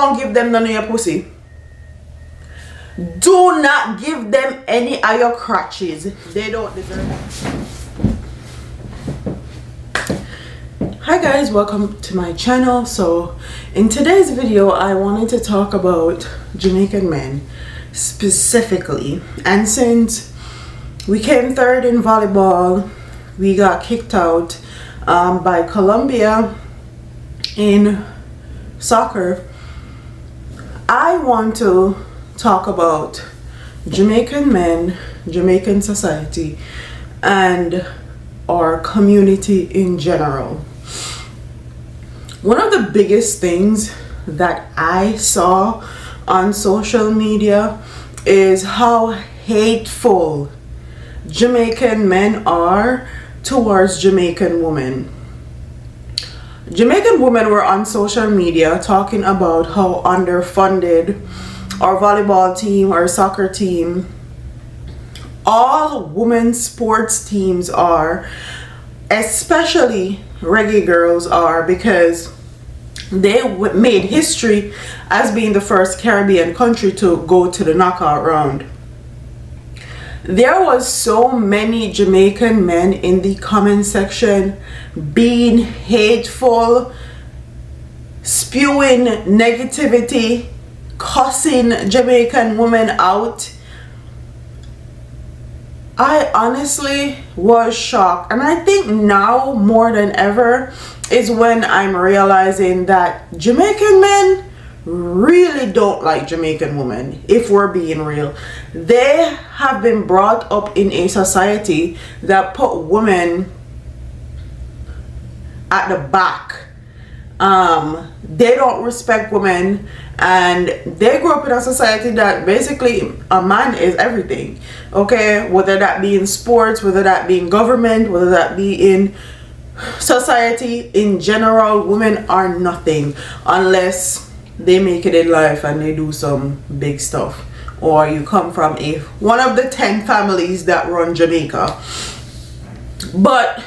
don't give them none of your pussy. Do not give them any of your crutches. They don't deserve it. Hi guys, welcome to my channel. So in today's video I wanted to talk about Jamaican men specifically, and since we came third in volleyball, we got kicked out by Colombia in soccer, I want to talk about Jamaican men, Jamaican society, and our community in general. One of the biggest things that I saw on social media is how hateful Jamaican men are towards Jamaican women. Jamaican women were on social media talking about how underfunded our volleyball team, our soccer team, all women's sports teams are, especially reggae girls are, because they made history as being the first Caribbean country to go to the knockout round. There was so many Jamaican men in the comment section being hateful, spewing negativity, cussing Jamaican women out. I honestly was shocked, and I think now more than ever is when I'm realizing that Jamaican men really don't like Jamaican women. If we're being real, they have been brought up in a society that put women at the back. They don't respect women, and they grew up in a society that basically a man is everything. Okay, whether that be in sports, whether that be in government, whether that be in society in general, women are nothing unless they make it in life and they do some big stuff, or you come from one of the 10 families that run Jamaica. But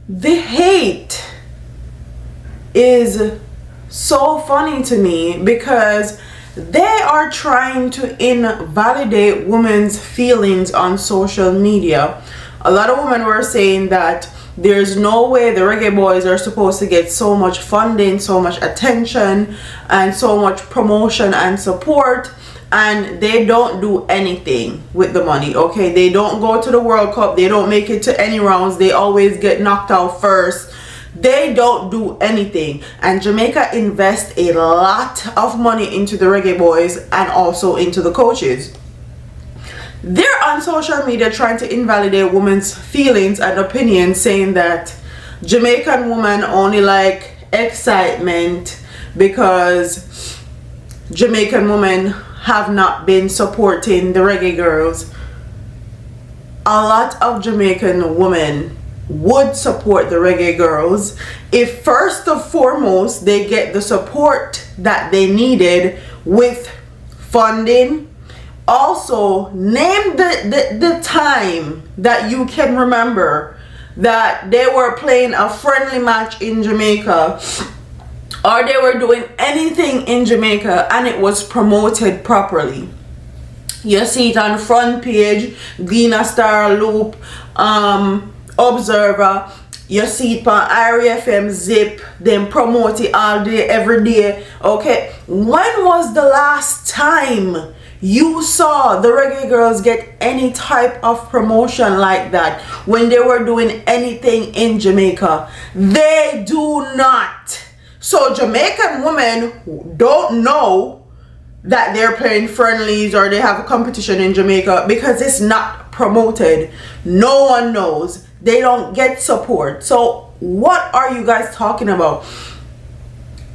the hate is so funny to me because they are trying to invalidate women's feelings on social media. A lot of women were saying that there's no way the reggae boys are supposed to get so much funding, so much attention, and so much promotion and support, and they don't do anything with the money. Okay, they don't go to the World Cup, they don't make it to any rounds, they always get knocked out first. They don't do anything, and Jamaica invests a lot of money into the reggae boys and also into the coaches. They're on social media trying to invalidate women's feelings and opinions, saying that Jamaican women only like excitement because Jamaican women have not been supporting the reggae girls. A lot of Jamaican women would support the reggae girls if first and foremost they get the support that they needed with funding. Also, name the time that you can remember that they were playing a friendly match in Jamaica, or they were doing anything in Jamaica and it was promoted properly. You see it on front page, Gleaner, Star, Loop, Observer. You see it on Area FM, Zip. Them promote it all day, every day. Okay, when was the last time you saw the reggae girls get any type of promotion like that when they were doing anything in Jamaica? They do not. So Jamaican women don't know that they're playing friendlies or they have a competition in Jamaica because it's not promoted. No one knows. They don't get support. So what are you guys talking about?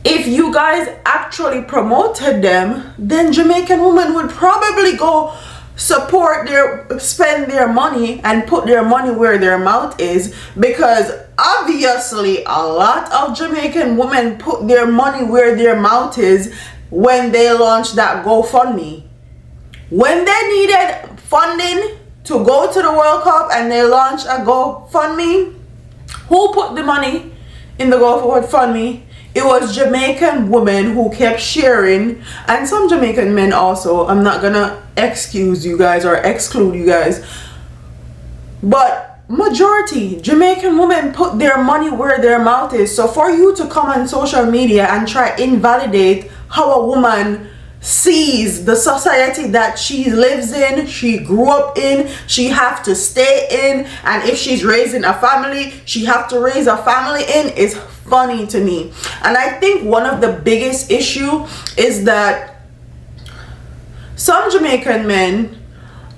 If you guys actually promoted them, then Jamaican women would probably go spend their money and put their money where their mouth is, because obviously a lot of Jamaican women put their money where their mouth is when they launched that GoFundMe. When they needed funding to go to the World Cup and they launched a GoFundMe, who put the money in the GoFundMe? It was Jamaican women who kept sharing, and some Jamaican men also. I'm not gonna excuse you guys or exclude you guys, but majority Jamaican women put their money where their mouth is. So for you to come on social media and try invalidate how a woman sees the society that she lives in, she grew up in, she have to stay in, and if she's raising a family, she have to raise a family in, is funny to me. And I think one of the biggest issue is that some Jamaican men,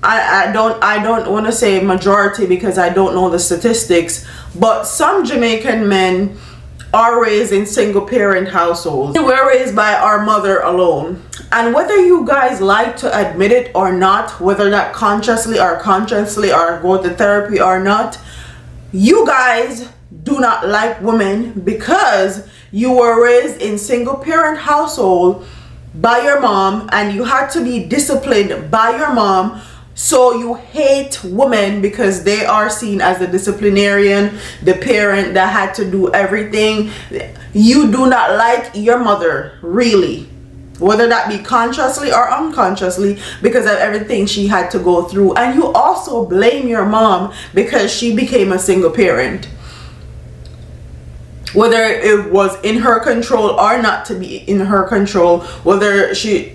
I don't want to say majority because I don't know the statistics, but some Jamaican men are raised in single parent households. We're raised by our mother alone, and whether you guys like to admit it or not, whether that consciously or go to therapy or not, you guys do not like women because you were raised in single parent household by your mom and you had to be disciplined by your mom. So you hate women because they are seen as the disciplinarian, the parent that had to do everything. You do not like your mother, really, whether that be consciously or unconsciously, because of everything she had to go through. And you also blame your mom because she became a single parent, whether it was in her control or not to be in her control, whether she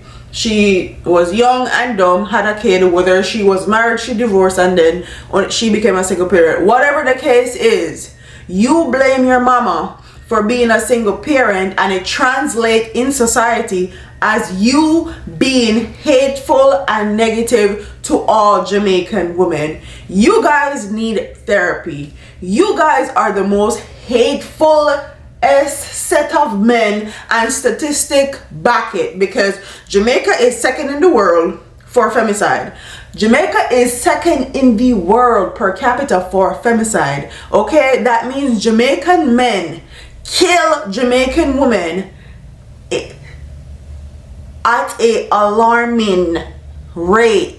was young and dumb, had a kid, whether she was married, she divorced, and then she became a single parent. Whatever the case is, you blame your mama for being a single parent, and it translates in society as you being hateful and negative to all Jamaican women. You guys need therapy. You guys are the most hateful set of men, and statistic back it, because Jamaica is second in the world for femicide. Jamaica is second in the world per capita for femicide. Okay, that means Jamaican men kill Jamaican women at a alarming rate.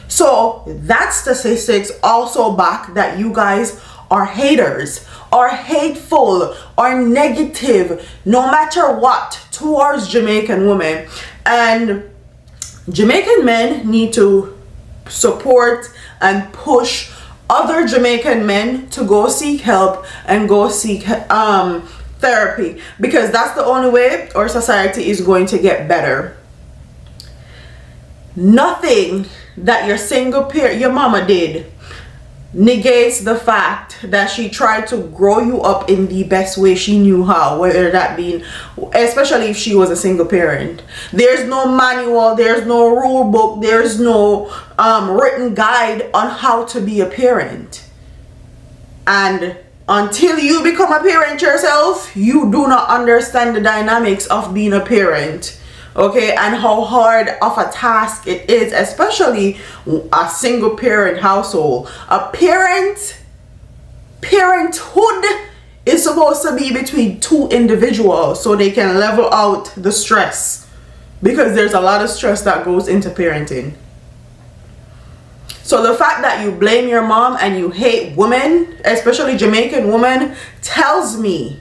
So that statistics also back that you guys are haters, are hateful, are negative, no matter what, towards Jamaican women. And Jamaican men need to support and push other Jamaican men to go seek help and go seek therapy, because that's the only way our society is going to get better. Nothing that your single parent, your mama did, negates the fact that she tried to grow you up in the best way she knew how, whether that being, especially if she was a single parent. There's no manual, there's no rule book, there's no written guide on how to be a parent. And until you become a parent yourself, you do not understand the dynamics of being a parent. Okay, and how hard of a task it is, especially a single parent household. Parenthood is supposed to be between two individuals so they can level out the stress, because there's a lot of stress that goes into parenting. So the fact that you blame your mom and you hate women, especially Jamaican women, tells me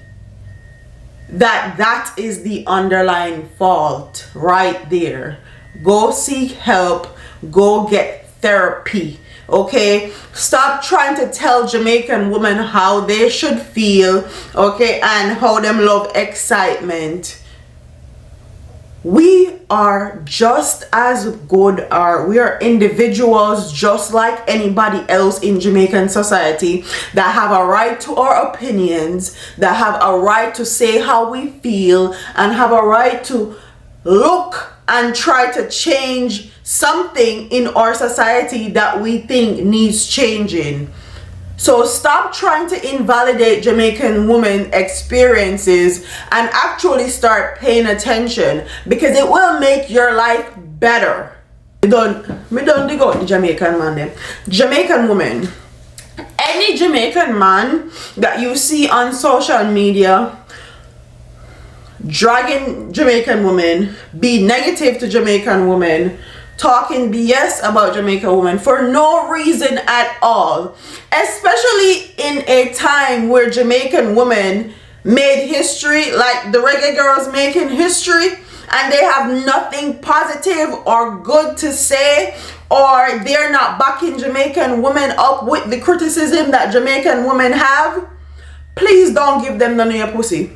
that that is the underlying fault right there. Go seek help, go get therapy. Okay, stop trying to tell Jamaican women how they should feel, okay, and how them love excitement. We are just as good, we are individuals just like anybody else in Jamaican society that have a right to our opinions, that have a right to say how we feel, and have a right to look and try to change something in our society that we think needs changing. So stop trying to invalidate Jamaican women experiences and actually start paying attention, because it will make your life better. Me don't dig out the Jamaican man them. Jamaican women. Any Jamaican man that you see on social media dragging Jamaican women, be negative to Jamaican women, talking BS about Jamaican women for no reason at all, especially in a time where Jamaican women made history, like the reggae girls making history, and they have nothing positive or good to say, or they're not backing Jamaican women up with the criticism that Jamaican women have. Please don't give them none of your pussy.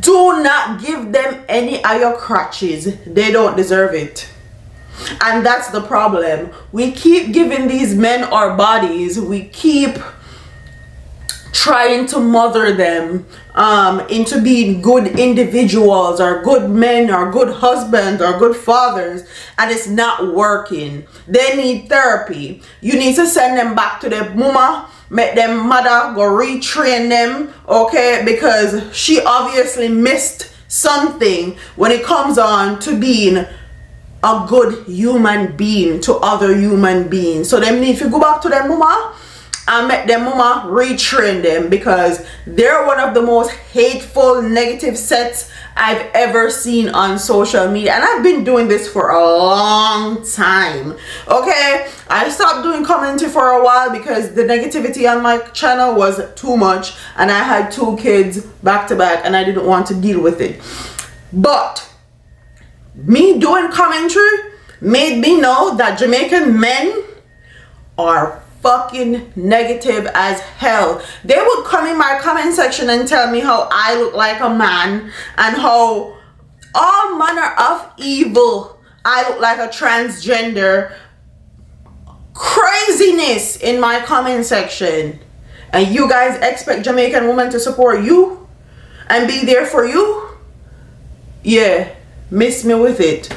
Do not give them any of your crutches. They don't deserve it. And that's the problem. We keep giving these men our bodies. We keep trying to mother them into being good individuals or good men or good husbands or good fathers, and it's not working. They need therapy. You need to send them back to their mama, make them mother go retrain them, okay, because she obviously missed something when it comes on to being a good human being to other human beings. So them need to go back to their mama and make them mama retrain them, because they're one of the most hateful, negative sets I've ever seen on social media. And I've been doing this for a long time, okay? I stopped doing commentary for a while because the negativity on my channel was too much, and I had 2 kids back to back and I didn't want to deal with it. But me doing commentary made me know that Jamaican men are fucking negative as hell. They would come in my comment section and tell me how I look like a man and how all manner of evil, I look like a transgender, craziness in my comment section. And you guys expect Jamaican women to support you and be there for you? Yeah, miss me with it.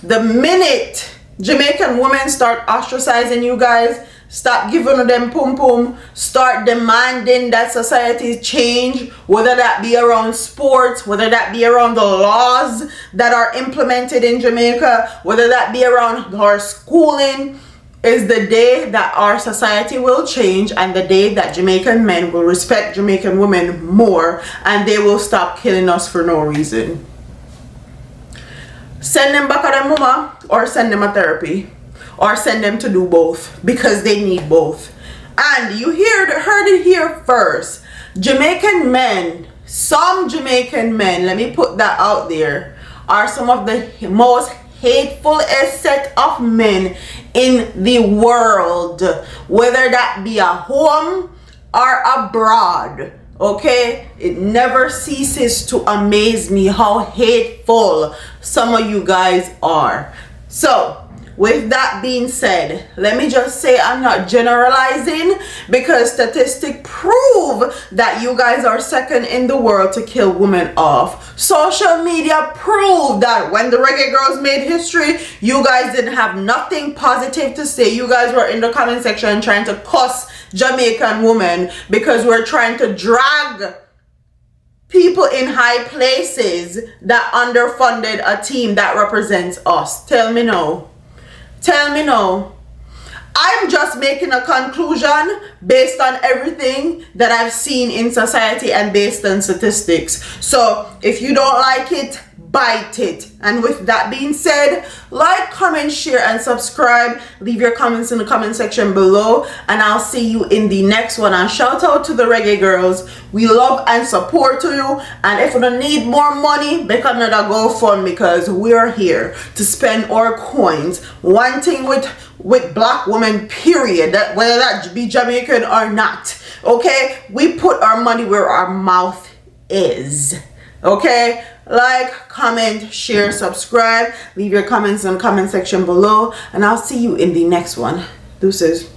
The minute Jamaican women start ostracizing you guys, stop giving them pum pum, start demanding that society change, whether that be around sports, whether that be around the laws that are implemented in Jamaica, whether that be around our schooling, is the day that our society will change, and the day that Jamaican men will respect Jamaican women more, and they will stop killing us for no reason. Send them back to their mama, or send them a therapy, or send them to do both, because they need both. And you heard it here first. Jamaican men, some Jamaican men, let me put that out there, are some of the most hateful set of men in the world, whether that be at home or abroad. Okay, it never ceases to amaze me how hateful some of you guys are. So with that being said, let me just say I'm not generalizing, because statistics prove that you guys are second in the world to kill women off. Social media proved that when the reggae girls made history, you guys didn't have nothing positive to say. You guys were in the comment section trying to cuss Jamaican women because we're trying to drag people in high places that underfunded a team that represents us. Tell me no. Tell me no. I'm just making a conclusion based on everything that I've seen in society and based on statistics. So if you don't like it, bite it. And with that being said, like, comment, share, and subscribe. Leave your comments in the comment section below, and I'll see you in the next one. And shout out to the reggae girls. We love and support you, and if you don't need more money, make another GoFundMe, because we're here to spend our coins. One thing with black women, period, that whether that be Jamaican or not, okay, we put our money where our mouth is. Okay, like, comment, share, subscribe. Leave your comments in the comment section below, and I'll see you in the next one. Deuces.